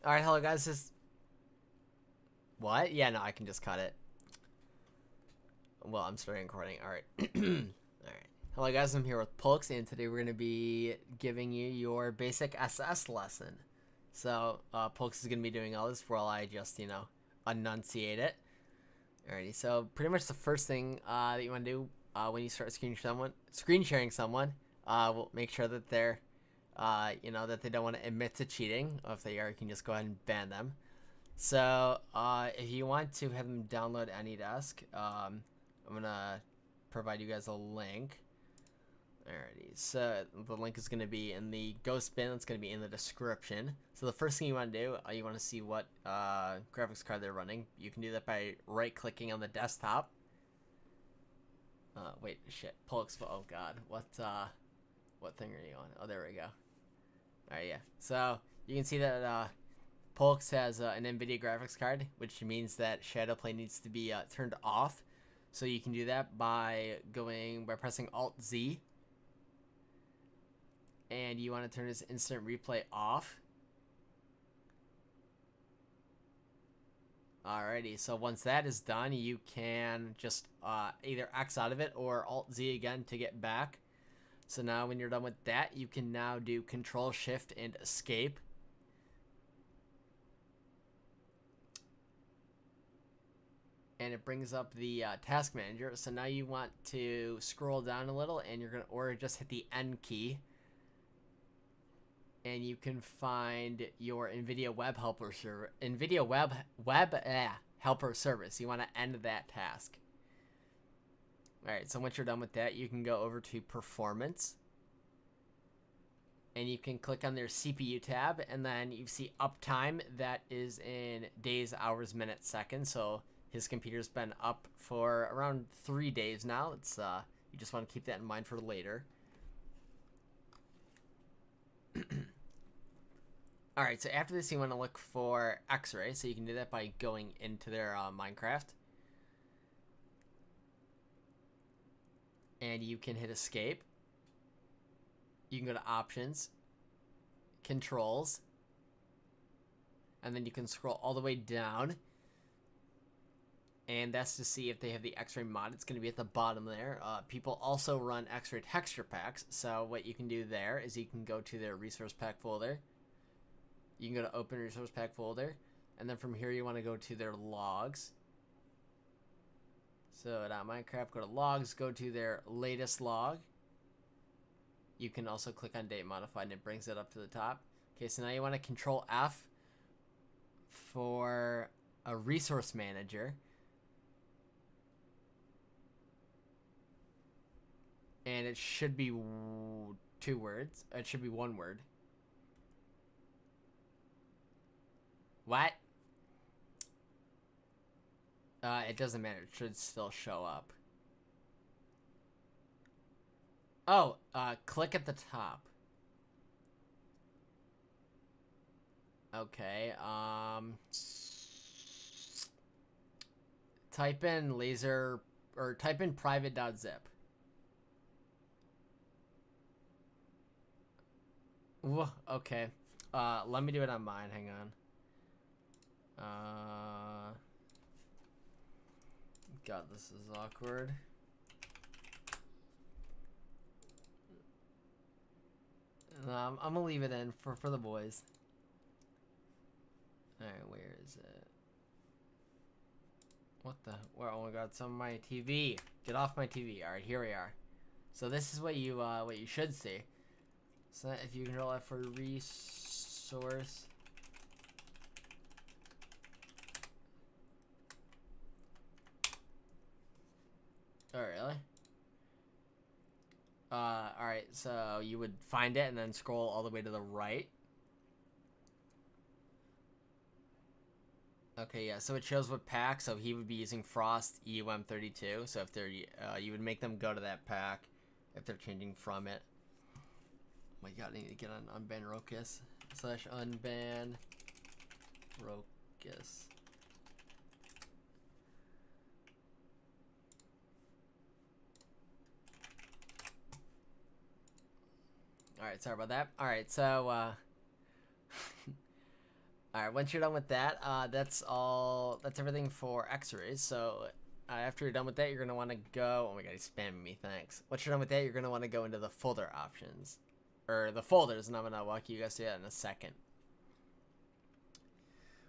Alright, hello guys, What? Yeah, no, I can just cut it. Well, I'm starting recording. Alright. Alright. Hello guys, I'm here with Polx, and today we're going to be giving you your basic SS lesson. So, Polx is going to be doing all this while I just, enunciate it. Alrighty, so pretty much the first thing that you want to do when you start screen sharing someone, will make sure that they're, that they don't want to admit to cheating. If they are, you can just go ahead and ban them. So, if you want to have them download AnyDesk, I'm gonna provide you guys a link. Alrighty, so the link is gonna be in the ghost bin. It's gonna be in the description. So the first thing you want to do, you want to see what graphics card they're running. You can do that by right-clicking on the desktop. Wait, shit, Polx. Oh God, what thing are you on? Oh, there we go. Alright, yeah. So you can see that Polx has an NVIDIA graphics card, which means that Shoutout Play needs to be turned off. So you can do that by pressing Alt-Z. And you want to turn this instant replay off. Alrighty, so once that is done, you can just either X out of it or Alt-Z again to get back. So now when you're done with that, you can now do Control, Shift, and Escape. And it brings up the task manager. So now you want to scroll down a little, and you're or just hit the N key, and you can find your NVIDIA Web Helper server. NVIDIA Web Helper service. You want to end that task. All right. So once you're done with that, you can go over to Performance, and you can click on their CPU tab, and then you see uptime. That is in days, hours, minutes, seconds. So his computer's been up for around 3 days now. It's you just want to keep that in mind for later. Alright, so after this you want to look for X-ray. So you can do that by going into their Minecraft. And you can hit escape. You can go to options, controls, and then you can scroll all the way down. And that's to see if they have the X-ray mod. It's going to be at the bottom there. People also run X-ray texture packs. So what you can do there is you can go to their resource pack folder. You can go to open resource pack folder. And then from here you want to go to their logs. So at Minecraft, go to logs, go to their latest log. You can also click on date modified and it brings it up to the top. Okay, so now you want to Control F for a resource manager. And it should be 2 words. It should be 1 word. What? It doesn't matter. It should still show up. Oh, click at the top. Okay, type in laser, or type in private.zip. Okay. Let me do it on mine. Hang on. God, this is awkward. I'm gonna leave it in for the boys. Alright, where is it? What the? Where? Oh my God! It's on my TV. Get off my TV. All right, here we are. So this is what you should see. So if you Control F for resource. Oh really? Alright, so you would find it and then scroll all the way to the right. Okay, yeah, so it shows what pack. So he would be using Frost EUM32. So if they're, you would make them go to that pack if they're changing from it. Oh my God, I need to get on unban Rokus / unban Rokus. Alright, sorry about that. Alright, so Alright, once you're done with that, that's everything for X-rays. So after you're done with that, you're going to want to go, oh my god, he's spamming me, thanks. Once you're done with that, you're going to want to go into the folder options, or the folders, and I'm going to walk you guys through that in a second.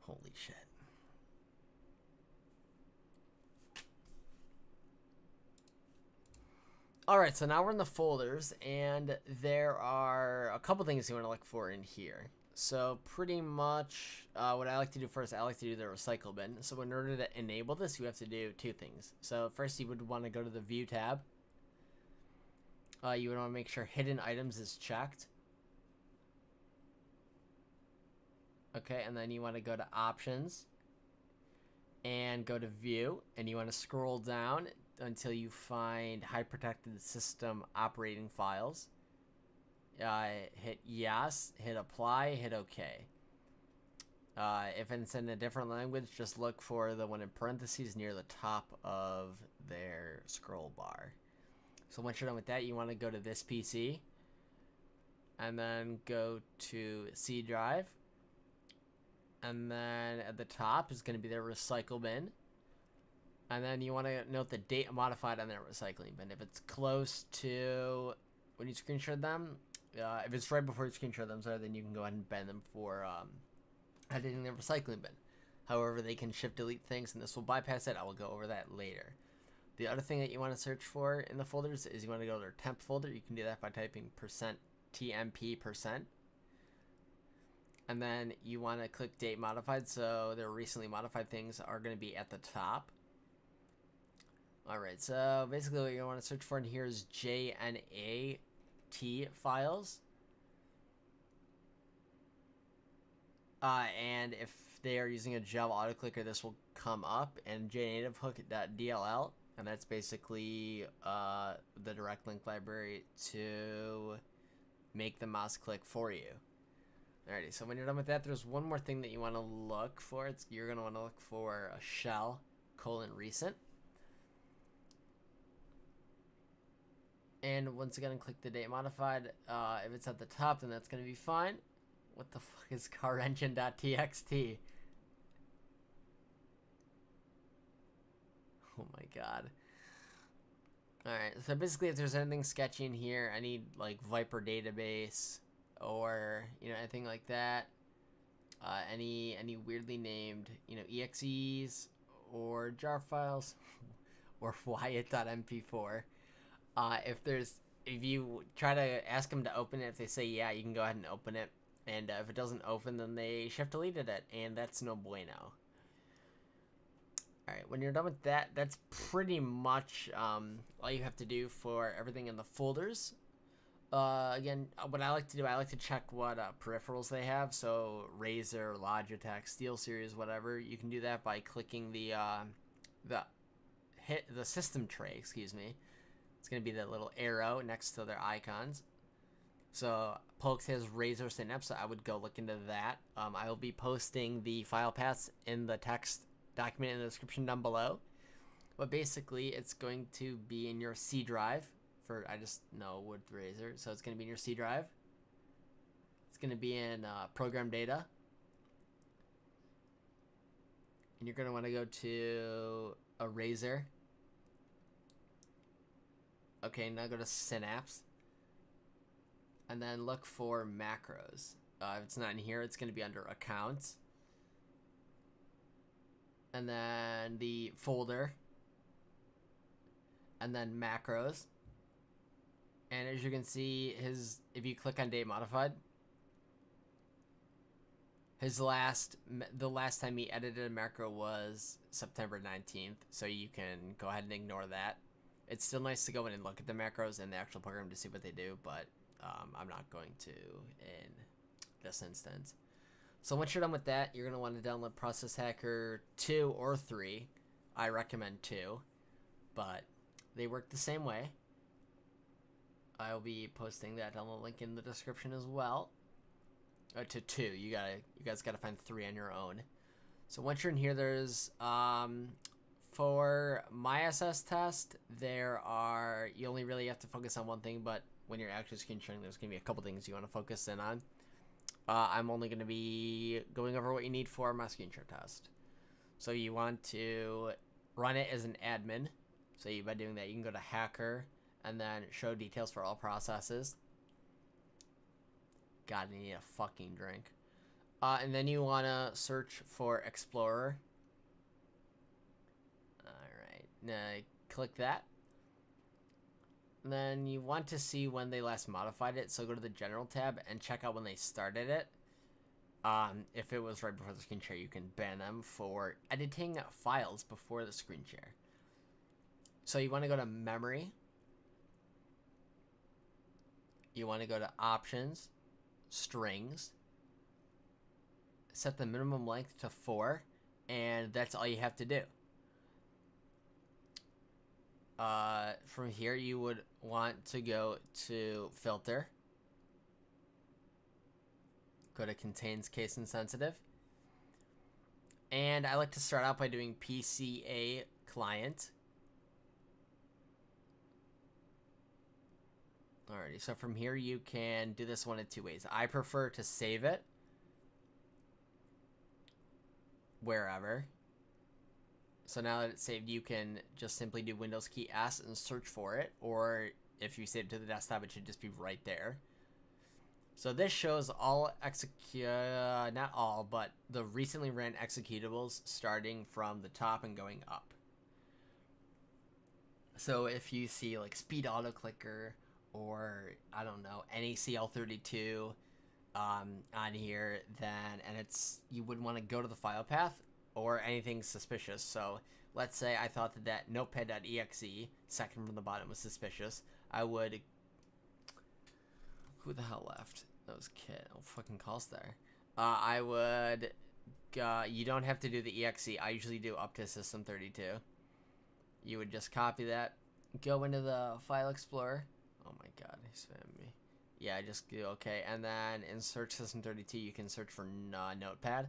Holy shit. Alright, so now we're in the folders, and there are a couple things you want to look for in here. So pretty much what I like to do first, I like to do the recycle bin. So in order to enable this, you have to do two things. So first you would want to go to the view tab. You would want to make sure hidden items is checked. Okay, and then you want to go to options and go to view, and you want to scroll down until you find hide protected system operating files. Hit yes, hit apply, hit OK. If it's in a different language, just look for the one in parentheses near the top of their scroll bar. So once you're done with that, you want to go to this PC and then go to C drive, and then at the top is going to be their recycle bin, and then you want to note the date modified on their recycling bin. If it's close to when you screenshot them, if it's right before you screenshot them, sorry, then you can go ahead and ban them for editing their recycling bin. However, they can shift delete things, and this will bypass it. I will go over that later. The other thing that you want to search for in the folders is you want to go to their temp folder. You can do that by typing %tmp%. And then you want to click date modified, so their recently modified things are going to be at the top. Alright, so basically what you want to search for in here is JNAT files. And if they are using a Java autoclicker, this will come up, and jnativhook.dll, and that's basically the direct link library to make the mouse click for you. Alrighty, so when you're done with that, there's one more thing that you want to look for. You're going to want to look for a shell :recent. And once again, click the date modified. If it's at the top, then that's going to be fine. What the fuck is carengine.txt? Oh my god. Alright, so basically if there's anything sketchy in here, any like Viper database or, you know, anything like that, any weirdly named, you know, exes or jar files or wyatt.mp4, if you try to ask them to open it, if they say yeah, you can go ahead and open it, and if it doesn't open, then they shift deleted it, and that's no bueno. Alright, when you're done with that, that's pretty much all you have to do for everything in the folders. Again, what I like to do, I like to check what peripherals they have. So Razer, Logitech, SteelSeries, whatever. You can do that by clicking the system tray. Excuse me. It's gonna be the little arrow next to their icons. So Polx has Razer Synapse, so I would go look into that. I will be posting the file paths in the text document in the description down below. But basically, it's going to be in your C drive. I just know with Razer, so it's going to be in your C drive. It's going to be in program data. And you're going to want to go to a Razer. Okay, now go to Synapse. And then look for macros. If it's not in here, it's going to be under accounts. And then the folder. And then macros. And as you can see, if you click on date modified, the last time he edited a macro was September 19th, so you can go ahead and ignore that. It's still nice to go in and look at the macros in the actual program to see what they do, but I'm not going to in this instance. So once you're done with that, you're going to want to download Process Hacker 2 or 3. I recommend 2, but they work the same way. I'll be posting that download link in the description as well. To 2, you guys gotta find 3 on your own. So once you're in here, there's for my SS test, you only really have to focus on one thing, but when you're actually screen sharing, there's gonna be a couple things you want to focus in on. I'm only going to be going over what you need for my screenshot test. So you want to run it as an admin. So by doing that, you can go to hacker and then show details for all processes. God, I need a fucking drink. And then you want to search for Explorer. Alright, now click that. And then you want to see when they last modified it, so go to the General tab and check out when they started it. If it was right before the screen share, you can ban them for editing files before the screen share. So you want to go to Memory. You want to go to Options, Strings. Set the minimum length to 4, and that's all you have to do. From here, you would want to go to Filter. Go to Contains Case Insensitive. And I like to start out by doing PCA Client. Alrighty, so from here you can do this one in 2 ways. I prefer to save it wherever. So now that it's saved, you can just simply do Windows key S and search for it, or if you save it to the desktop, it should just be right there. So this shows all not all, but the recently ran executables starting from the top and going up. So if you see like Speed Auto Clicker or I don't know, NACL32 on here, then you would want to go to the file path or anything suspicious. So let's say I thought that notepad.exe, second from the bottom, was suspicious. I would... Who the hell left? That was Kit. Oh, fucking calls there. I would... you don't have to do the exe. I usually do up to system32. You would just copy that, go into the File Explorer. Oh my god, he spammed me. Yeah, just do okay. And then in search system32, you can search for notepad.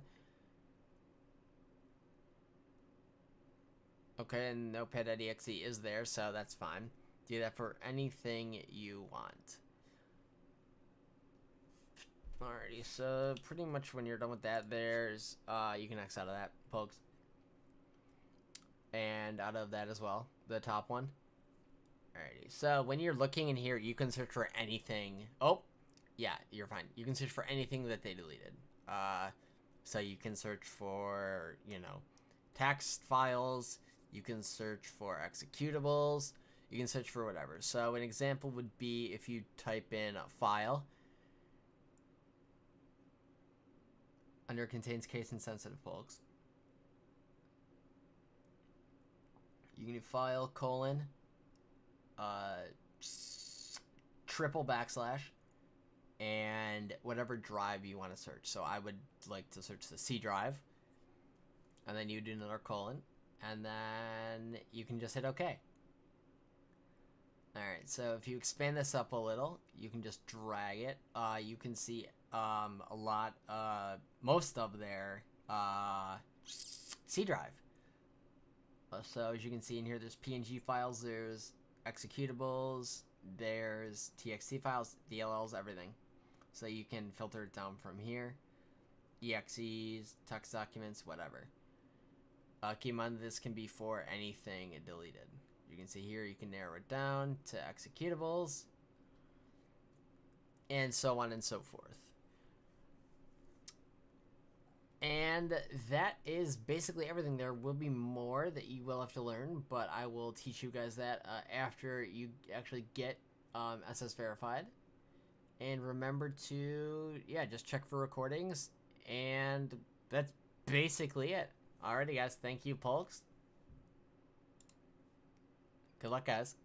Okay, and notepad.exe is there, so that's fine. Do that for anything you want. Alrighty, so pretty much when you're done with that, there's, you can X out of that, Polx. And out of that as well, the top one. Alrighty, so when you're looking in here, you can search for anything. Oh, yeah, you're fine. You can search for anything that they deleted. So you can search for, you know, text files. You can search for executables. You can search for whatever. So an example would be if you type in a file. Under contains case insensitive Polx. You can do file : triple backslash and whatever drive you want to search. So I would like to search the C drive, and then you do another colon, and then you can just hit OK. Alright, so if you expand this up a little, you can just drag it. You can see most of their C drive. So as you can see in here, there's PNG files, there's executables, there's TXT files, DLLs, everything. So you can filter it down from here. EXEs, text documents, whatever. Keep in mind this can be for anything deleted. You can see here, you can narrow it down to executables, and so on and so forth. And that is basically everything. There will be more that you will have to learn, but I will teach you guys that after you actually get SS verified. And remember to, just check for recordings. And that's basically it. Alrighty, guys. Thank you, Polx. Good luck, guys.